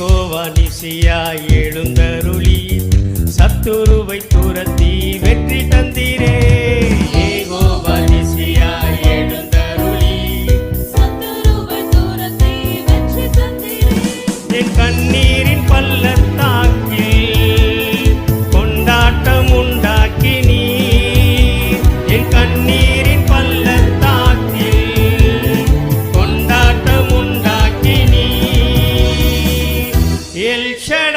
யெகோவா நிசியாய் எழுந்தருளி சத்துருவை துரத்தி வெற்றி தந்தீரே. யெகோவா நிசியாய் எழுந்தருளி சத்துருவை துரத்தி வெற்றி தந்தீரே. என் கண்ணீரின் பள்ளத்தாக்கில் கொண்டாட்டம் உண்டாக்கி நீர். என் கண்ணீரின் பள்ளத்தாக்கில் கொண்டாட்டம் உண்டாக்கி நீர். எல் ஷடாய்